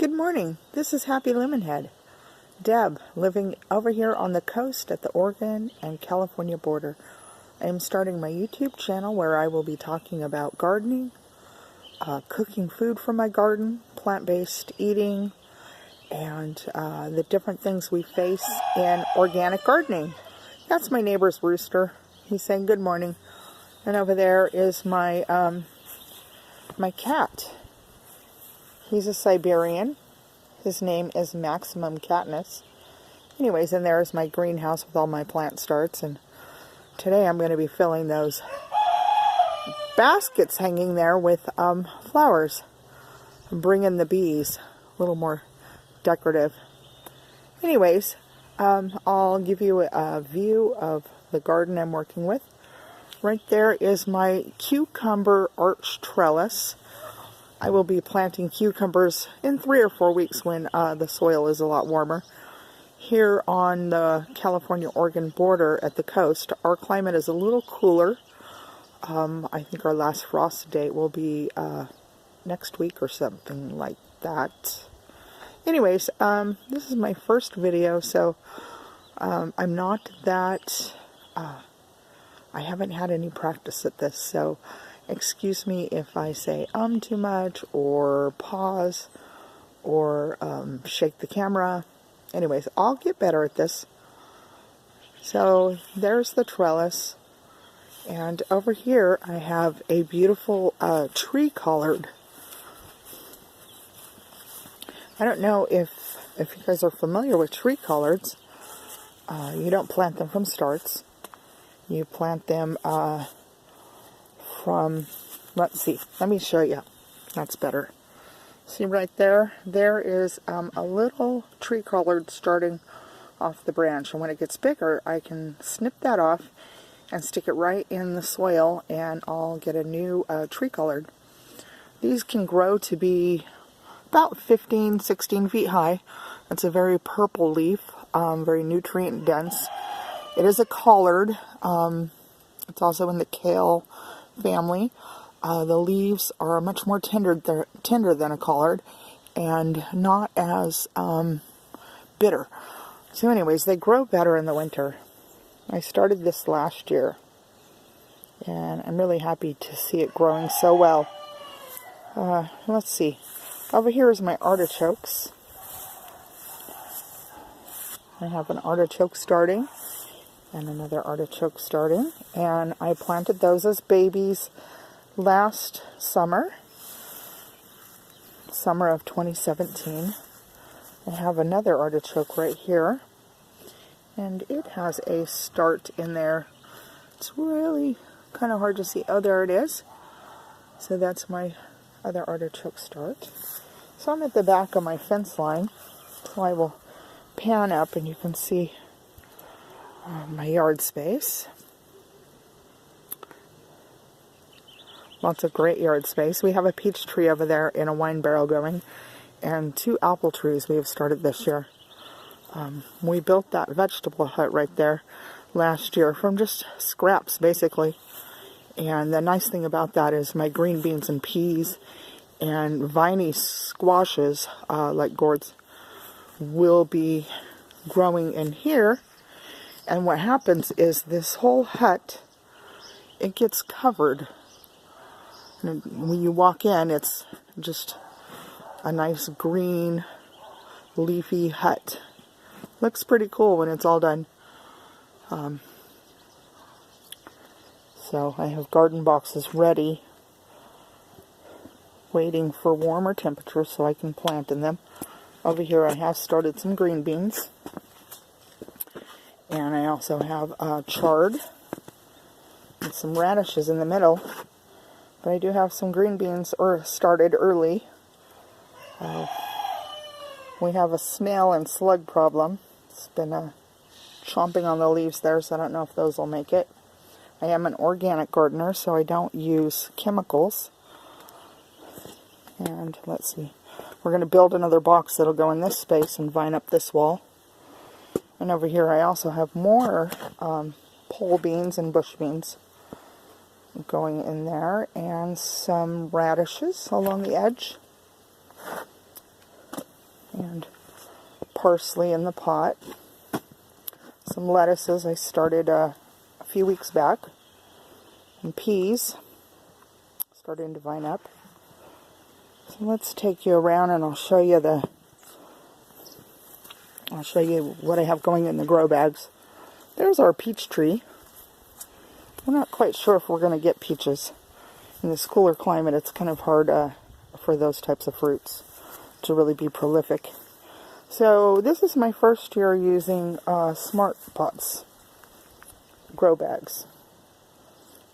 Good morning. This is Happy Lemonhead. Deb, living over here on the coast at the Oregon and California border. I am starting my YouTube channel where I will be talking about gardening, cooking food from my garden, plant-based eating, and the different things we face in organic gardening. That's my neighbor's rooster. He's saying good morning. And over there is my my cat. He's a Siberian. His name is Maximum Katniss. Anyways, and there's my greenhouse with all my plant starts. And today I'm going to be filling those baskets hanging there with flowers. I'm bringing the bees, a little more decorative. Anyways, I'll give you a view of the garden I'm working with. Right there is my cucumber arch trellis. I will be planting cucumbers in 3 or 4 weeks when the soil is a lot warmer. Here on the California-Oregon border at the coast, our climate is a little cooler. I think our last frost date will be next week or something like that. Anyways, this is my first video, so I'm not that... I haven't had any practice at this, so excuse me if I say too much, or pause, or shake the camera. Anyways, I'll get better at this. So there's the trellis, and over here I have a beautiful tree collard. I don't know if you guys are familiar with tree collards. You don't plant them from starts. You plant them from, let's see, let me show you. That's better. See right there? There is a little tree collard starting off the branch. And when it gets bigger, I can snip that off and stick it right in the soil, and I'll get a new tree collard. These can grow to be about 15, 16 feet high. It's a very purple leaf, very nutrient dense. It is a collard. It's also in the kale family. The leaves are much more tender than a collard, and not as bitter. So anyways, they grow better in the winter. I started this last year, and I'm really happy to see it growing so well. Let's see. Over here is my artichokes. I have an artichoke starting and another artichoke starting, and I planted those as babies last summer of 2017. I have another artichoke right here, and it has a start in there. It's really kind of hard to see. Oh, there it is. So that's my other artichoke start. So I'm at the back of my fence line, so I will pan up and you can see my yard space. Lots of great yard space. We have a peach tree over there in a wine barrel going, and 2 apple trees we have started this year. We built that vegetable hut right there last year from just scraps, basically. And the nice thing about that is my green beans and peas and viney squashes, like gourds, will be growing in here. And what happens is this whole hut, it gets covered. And when you walk in, it's just a nice green, leafy hut. Looks pretty cool when it's all done. So I have garden boxes ready, waiting for warmer temperatures so I can plant in them. Over here I have started some green beans. And I also have chard and some radishes in the middle. But I do have some green beans started early. We have a snail and slug problem. It's been chomping on the leaves there, so I don't know if those will make it. I am an organic gardener, so I don't use chemicals. And let's see. We're going to build another box that'll go in this space and vine up this wall. And over here I also have more pole beans and bush beans going in there, and some radishes along the edge. and parsley in the pot. Some lettuces I started a few weeks back, and peas starting to vine up. So let's take you around and I'll show you what I have going in the grow bags. There's our peach tree. We're not quite sure if we're going to get peaches. In this cooler climate, it's kind of hard for those types of fruits to really be prolific. So this is my first year using Smart Pots grow bags.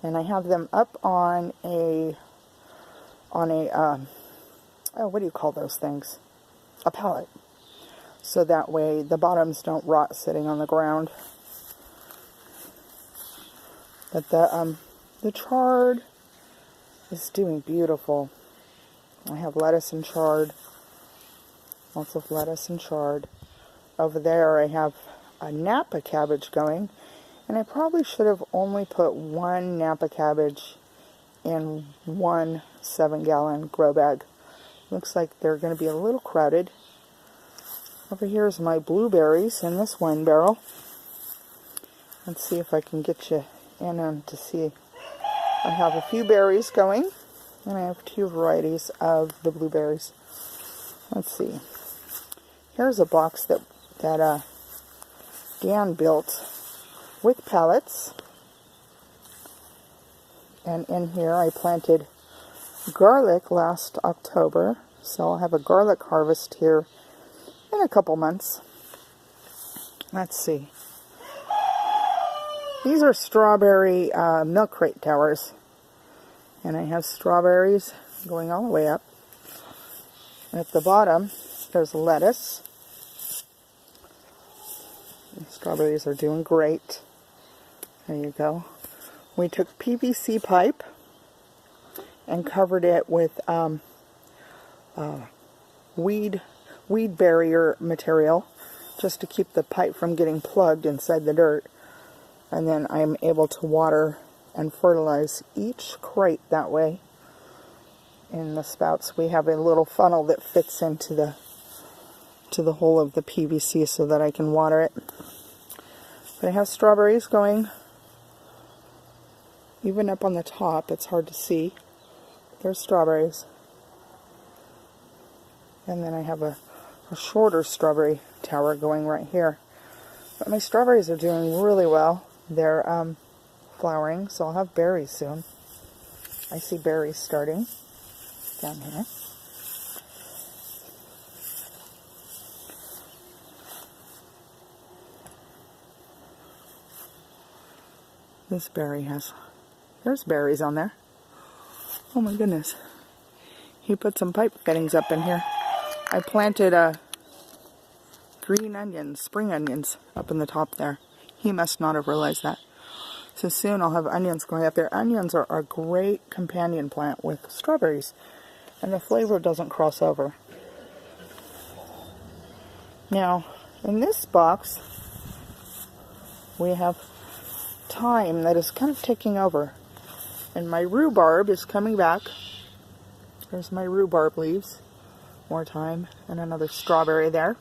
And I have them up on a what do you call those things? A pallet. So that way the bottoms don't rot sitting on the ground. But the chard is doing beautiful. I have lettuce and chard. Lots of lettuce and chard. Over there I have a Napa cabbage going. And I probably should have only put one Napa cabbage in one 7-gallon grow bag. Looks like they're going to be a little crowded. Over here is my blueberries in this wine barrel. Let's see if I can get you in to see. I have a few berries going, and I have 2 varieties of the blueberries. Let's see. Here's a box that Dan built with pallets. And in here I planted garlic last October, so I'll have a garlic harvest here in a couple months. Let's see. These are strawberry milk crate towers, and I have strawberries going all the way up. And at the bottom there's lettuce. The strawberries are doing great. There you go. We took PVC pipe and covered it with weed barrier material, just to keep the pipe from getting plugged inside the dirt. And then I'm able to water and fertilize each crate that way. In the spouts we have a little funnel that fits into the hole of the PVC so that I can water it. But I have strawberries going even up on the top. It's hard to see. There's strawberries. And then I have a shorter strawberry tower going right here. But my strawberries are doing really well. They're flowering, so I'll have berries soon. I see berries starting down here. This berry there's berries on there. Oh my goodness. He put some pipe fittings up in here. I planted green onions, spring onions, up in the top there. He must not have realized that. So soon I'll have onions going up there. Onions are a great companion plant with strawberries, and the flavor doesn't cross over. Now, in this box, we have thyme that is kind of taking over. And my rhubarb is coming back. There's my rhubarb leaves. More thyme, and another strawberry there.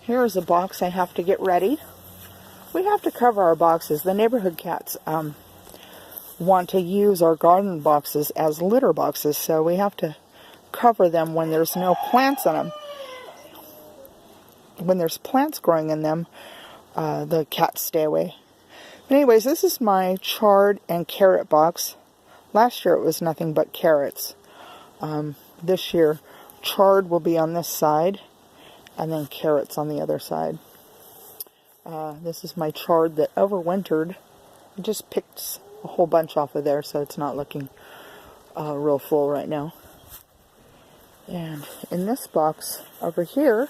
Here's a box I have to get ready. We have to cover our boxes. The neighborhood cats want to use our garden boxes as litter boxes, so we have to cover them when there's no plants in them. When there's plants growing in them, the cats stay away. But anyways, this is my chard and carrot box. Last year it was nothing but carrots. This year, chard will be on this side, and then carrots on the other side. This is my chard that overwintered. I just picked a whole bunch off of there, so it's not looking real full right now. And in this box over here,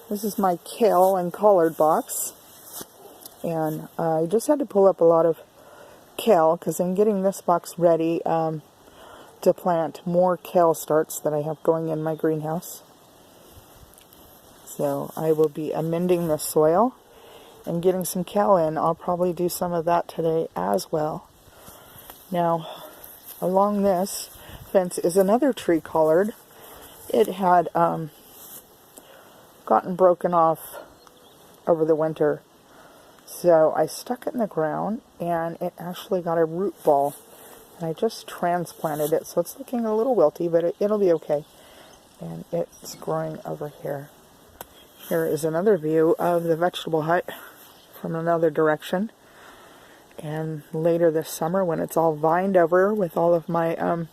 this is my Kale and Collard Box. And I just had to pull up a lot of kale because I'm getting this box ready to plant more kale starts that I have going in my greenhouse. So I will be amending the soil and getting some kale in. I'll probably do some of that today as well. Now, along this, fence is another tree collard. It had gotten broken off over the winter. So I stuck it in the ground and it actually got a root ball. And I just transplanted it. So it's looking a little wilty, but it'll be okay. And it's growing over here. Here is another view of the vegetable hut from another direction. And later this summer, when it's all vined over with all of my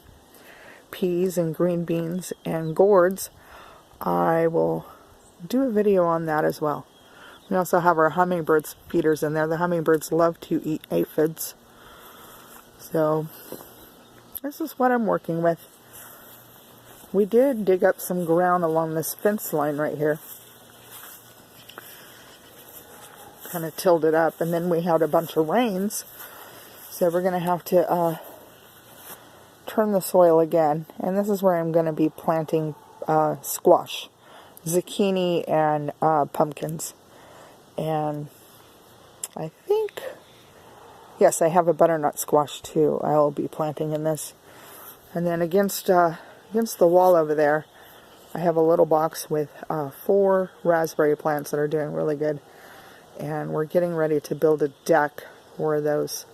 peas and green beans and gourds, I will do a video on that as well. We also have our hummingbirds feeders in there. The hummingbirds love to eat aphids. So this is what I'm working with. We did dig up some ground along this fence line right here. Kind of tilled it up, and then we had a bunch of rains, so we're going to have to turn the soil again. And this is where I'm going to be planting squash, zucchini, and pumpkins. And I think, yes, I have a butternut squash too. I'll be planting in this. And then against the wall over there, I have a little box with 4 raspberry plants that are doing really good. And we're getting ready to build a deck where those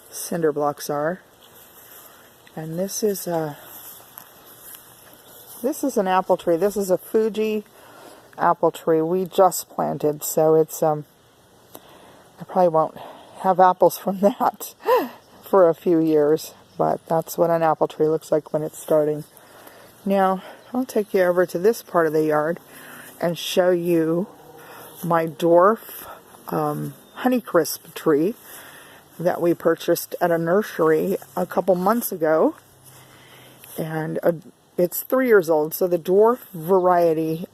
cinder blocks are. And this is an apple tree. This is a Fuji apple tree we just planted, so it's I probably won't have apples from that for a few years, but that's what an apple tree looks like when it's starting. Now I'll take you over to this part of the yard and show you my dwarf Honeycrisp tree that we purchased at a nursery a couple months ago, and it's 3 years old. So the dwarf variety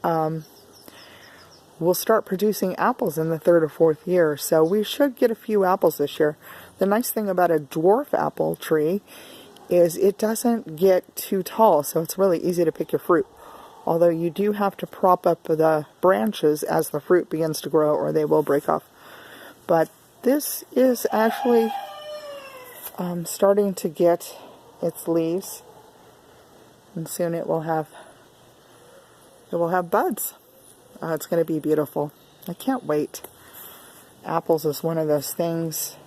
will start producing apples in the 3rd or 4th year, so we should get a few apples this year. The nice thing about a dwarf apple tree is it doesn't get too tall, so it's really easy to pick your fruit. Although you do have to prop up the branches as the fruit begins to grow, or they will break off. But this is actually starting to get its leaves, and soon it will have buds. It's going to be beautiful. I can't wait. Apples is one of those things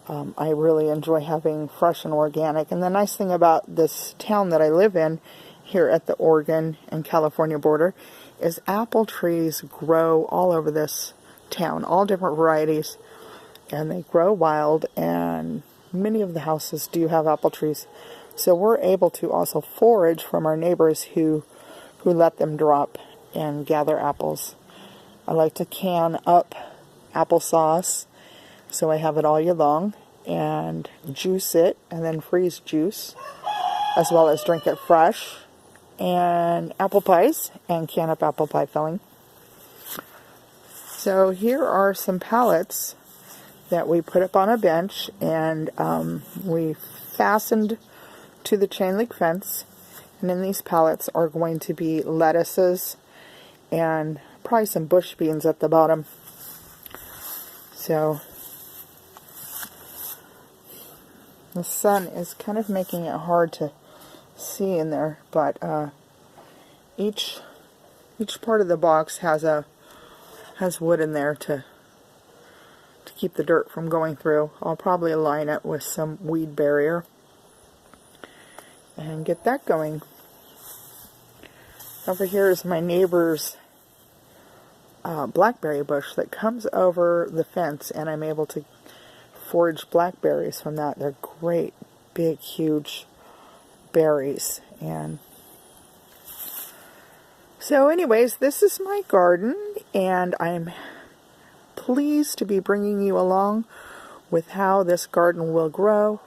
I really enjoy having fresh and organic. And the nice thing about this town that I live in, here at the Oregon and California border, is apple trees grow all over this town, all different varieties, and they grow wild, and many of the houses do have apple trees. So we're able to also forage from our neighbors who let them drop and gather apples. I like to can up applesauce, so I have it all year long, and juice it, and then freeze juice, as well as drink it fresh, and apple pies, and can up apple pie filling. So here are some pallets that we put up on a bench, and we fastened to the chain link fence, and in these pallets are going to be lettuces and probably some bush beans at the bottom. So the sun is kind of making it hard to see in there, but each part of the box has wood in there to keep the dirt from going through. I'll probably line it with some weed barrier and get that going. Over here is my neighbor's blackberry bush that comes over the fence, and I'm able to forage blackberries from that. They're great, big, huge berries. And so anyways, this is my garden, and I'm pleased to be bringing you along with how this garden will grow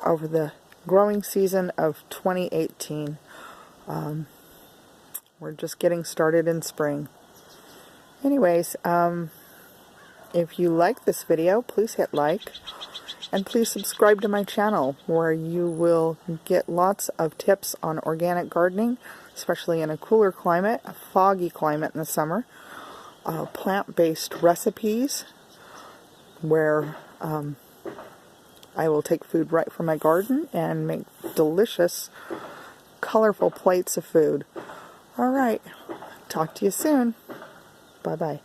over the growing season of 2018. We're just getting started in spring. Anyways, if you like this video, please hit like, and please subscribe to my channel, where you will get lots of tips on organic gardening, especially in a cooler climate, a foggy climate in the summer, plant-based recipes, where I will take food right from my garden and make delicious colorful plates of food. All right. Talk to you soon. Bye-bye.